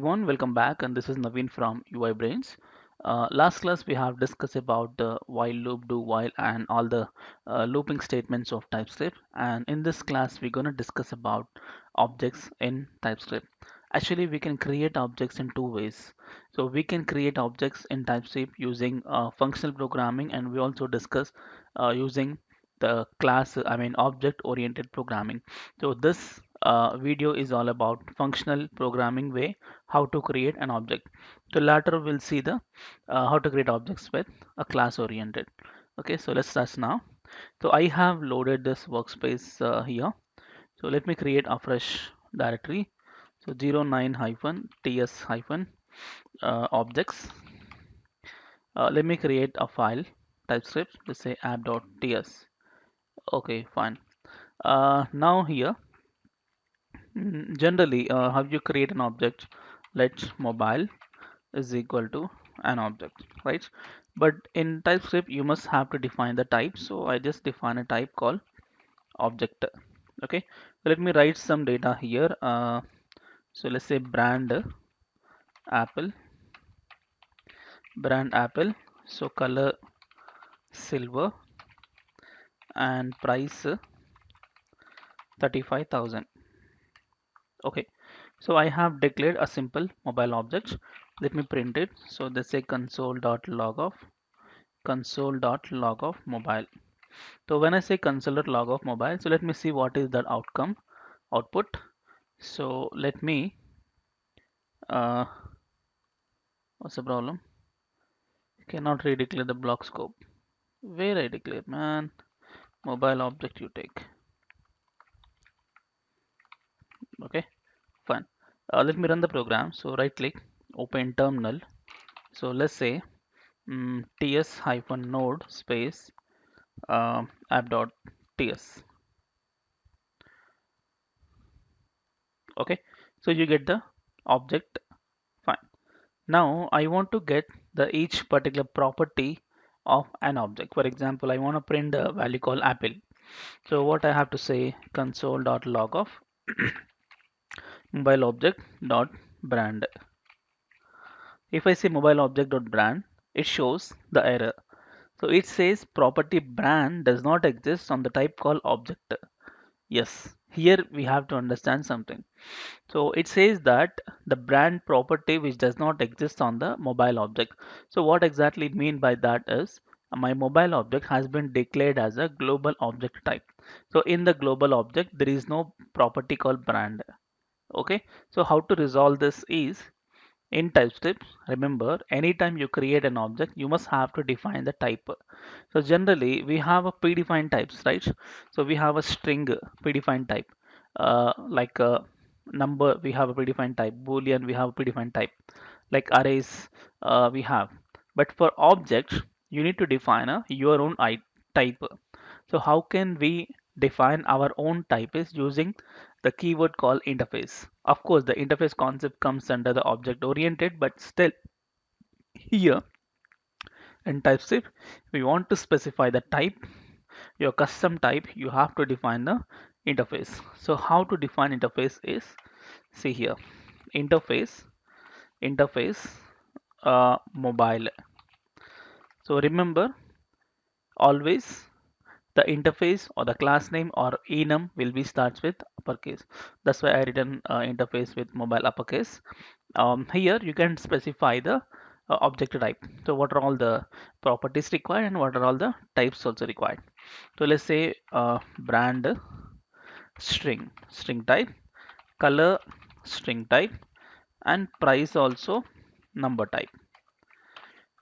everyone, welcome back, and this is Naveen from UiBrains. Last class we have discussed about the while loop, do while, and all the looping statements of TypeScript. And in this class, we're going to discuss about objects in TypeScript. Actually, we can create objects in two ways. So we can create objects in TypeScript using functional programming, and we also discuss using the object-oriented programming. So this video is all about functional programming way how to create an object. So later we'll see the how to create objects with a class oriented. Okay, so let's start now. So I have loaded this workspace here. So let me create a fresh directory. So 09 hyphen ts hyphen objects. Let me create a file TypeScript. Let's say app.ts. Okay, fine. Now here generally, how you create an object? Let mobile is equal to an object, right? But in TypeScript, you must have to define the type. So I just define a type called object. Okay, so let me write some data here. So let's say Apple, brand Apple. So color silver and price 35,000. Okay, so I have declared a simple mobile object. Let me print it. So they say console.log of mobile. So when I say console.log of mobile, so let me see what is that output. So let me uh, what's the problem? Cannot redeclare the block scope. Where I declare, man? Mobile object you take. Okay, fine. Let me run the program. So right click, open terminal. So let's say ts-node space app.ts. Okay, so you get the object. Fine. Now I want to get the each particular property of an object. For example, I want to print a value called apple. So what I have to say, console.log of mobile object dot brand. If I say mobile object dot brand, it shows the error. So it says property brand does not exist on the type called object. Yes, here we have to understand something. So it says that the brand property which does not exist on the mobile object. So what exactly mean by that is my mobile object has been declared as a global object type. So in the global object there is no property called brand. Okay, so how to resolve this is in TypeScript, remember anytime you create an object you must have to define the type. So generally we have a predefined types, right? So we have a string predefined type, like a number we have a predefined type, boolean we have a predefined type, like arrays we have. But for objects you need to define your own type. So how can we define our own type is using the keyword called interface. Of course the interface concept comes under the object oriented, but still here in TypeScript we want to specify the type, your custom type. You have to define the interface. So how to define interface is, see here, interface mobile. So remember, always the interface or the class name or enum will be starts with uppercase. That's why I written interface with mobile uppercase. Here you can specify the object type. So what are all the properties required and what are all the types also required. So let's say brand string type, color string type, and price also number type.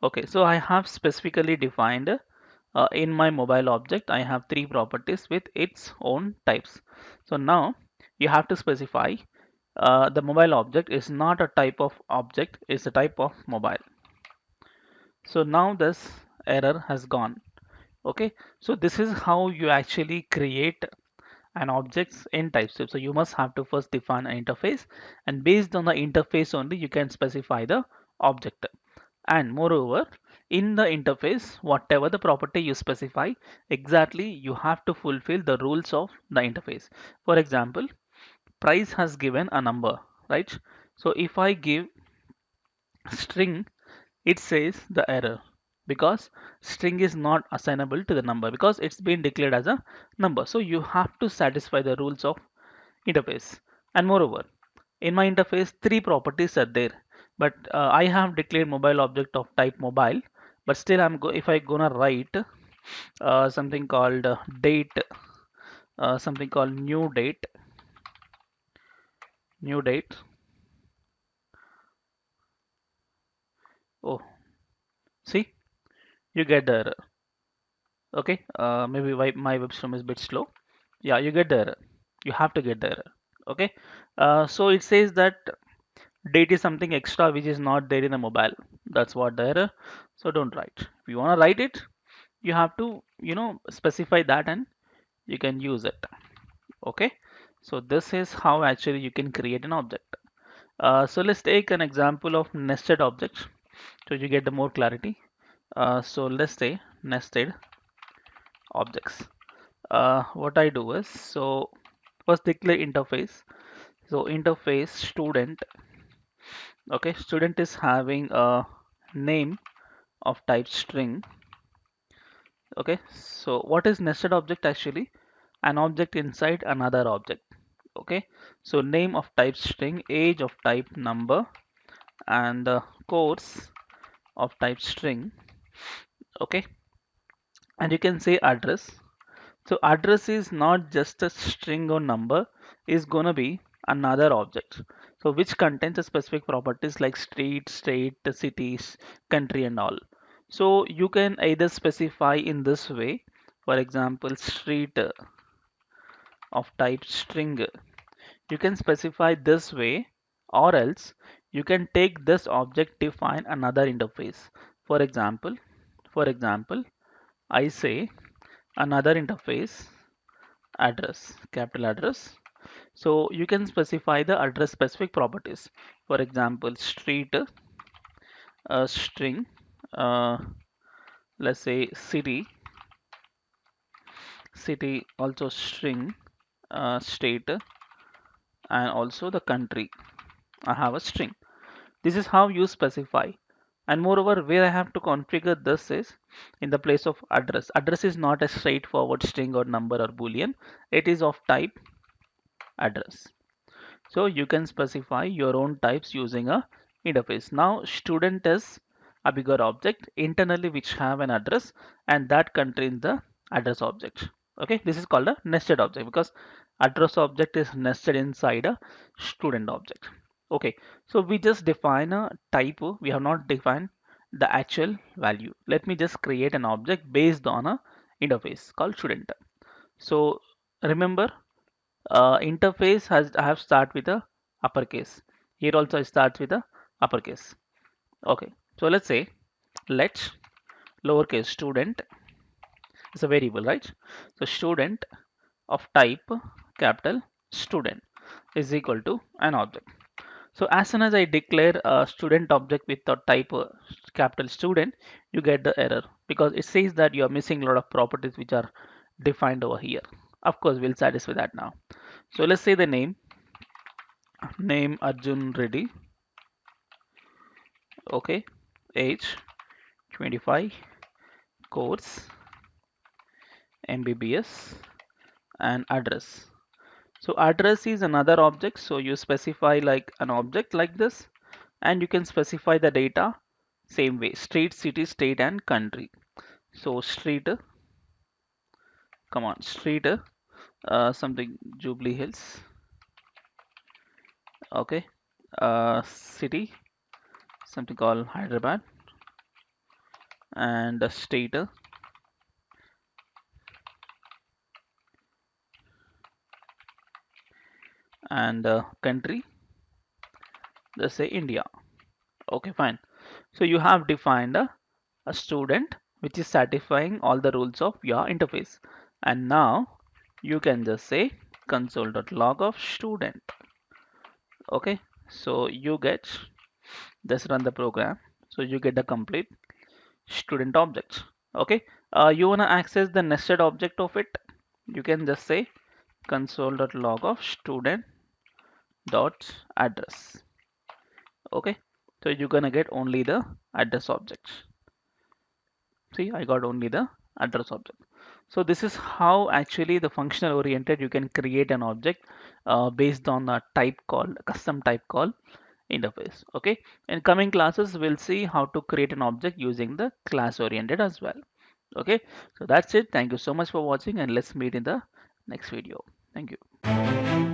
Okay, so I have specifically defined in my mobile object I have three properties with its own types. So now you have to specify the mobile object is not a type of object, it's a type of mobile. So now this error has gone. Okay, so this is how you actually create an objects in TypeScript. So you must have to first define an interface, and based on the interface only you can specify the object. And moreover, in the interface whatever the property you specify, exactly you have to fulfill the rules of the interface. For example, price has given a number, right? So if I give string, it says the error because string is not assignable to the number because it's been declared as a number. So you have to satisfy the rules of interface. And moreover, in my interface, three properties are there, but I have declared mobile object of type mobile, but still if I gonna write something called date, something called new date. Oh, see, you get the error. Okay, maybe my web stream is a bit slow. Yeah, you get the error. You have to get the error. Okay, so it says that date is something extra which is not there in the mobile. That's what the error. So don't write. If you want to write it, you have to, specify that and you can use it. Okay, so this is how actually you can create an object. So let's take an example of nested objects so you get the more clarity. So let's say nested objects. What I do is, so first declare interface. So interface student. Okay, student is having a name of type string. Okay, so what is nested object actually? An object inside another object. Okay, so name of type string, age of type number, and course of type string. Okay, and you can say address. So address is not just a string or number, is gonna be another object. So which contains a specific properties like street, state, cities, country and all. So you can either specify in this way, for example, street of type string. You can specify this way, or else you can take this object define another interface. For example, I say another interface address, capital address. So you can specify the address specific properties. For example, street, string, uh, let's say city also string, state, and also the country. I have a string. This is how you specify. And moreover, where I have to configure this is in the place of address. Address is not a straightforward string or number or boolean. It is of type address. So you can specify your own types using a interface. Now student is a bigger object internally which have an address and that contains the address object. Okay, this is called a nested object because address object is nested inside a student object. Okay, so we just define a type. We have not defined the actual value. Let me just create an object based on a interface called student. So remember, interface has I have start with a uppercase. Here also I start with a uppercase. Okay, so let's say let lowercase student is a variable, right? So student of type capital student is equal to an object. So as soon as I declare a student object with the type capital student, you get the error because it says that you are missing a lot of properties which are defined over here. Of course, we'll satisfy that now. So let's say the name Arjun Reddy. Okay, age 25, course MBBS, and address. So address is another object, so you specify like an object like this and you can specify the data same way, street, city, state and country. So street, come on, street, something Jubilee Hills. Okay, city, something called Hyderabad, and state, and country, let's say India. Okay, fine. So you have defined a student which is satisfying all the rules of your interface. And now you can just say console.log of student. Okay, so you get, just run the program. So you get the complete student object. Okay, you wanna access the nested object of it. You can just say console.log of student dot address. Okay, so you're gonna get only the address objects. See, I got only the address object. So this is how actually the functional oriented you can create an object based on a type call, custom type call interface. Okay, in coming classes we'll see how to create an object using the class oriented as well. Okay, so that's it. Thank you so much for watching, and let's meet in the next video. Thank you.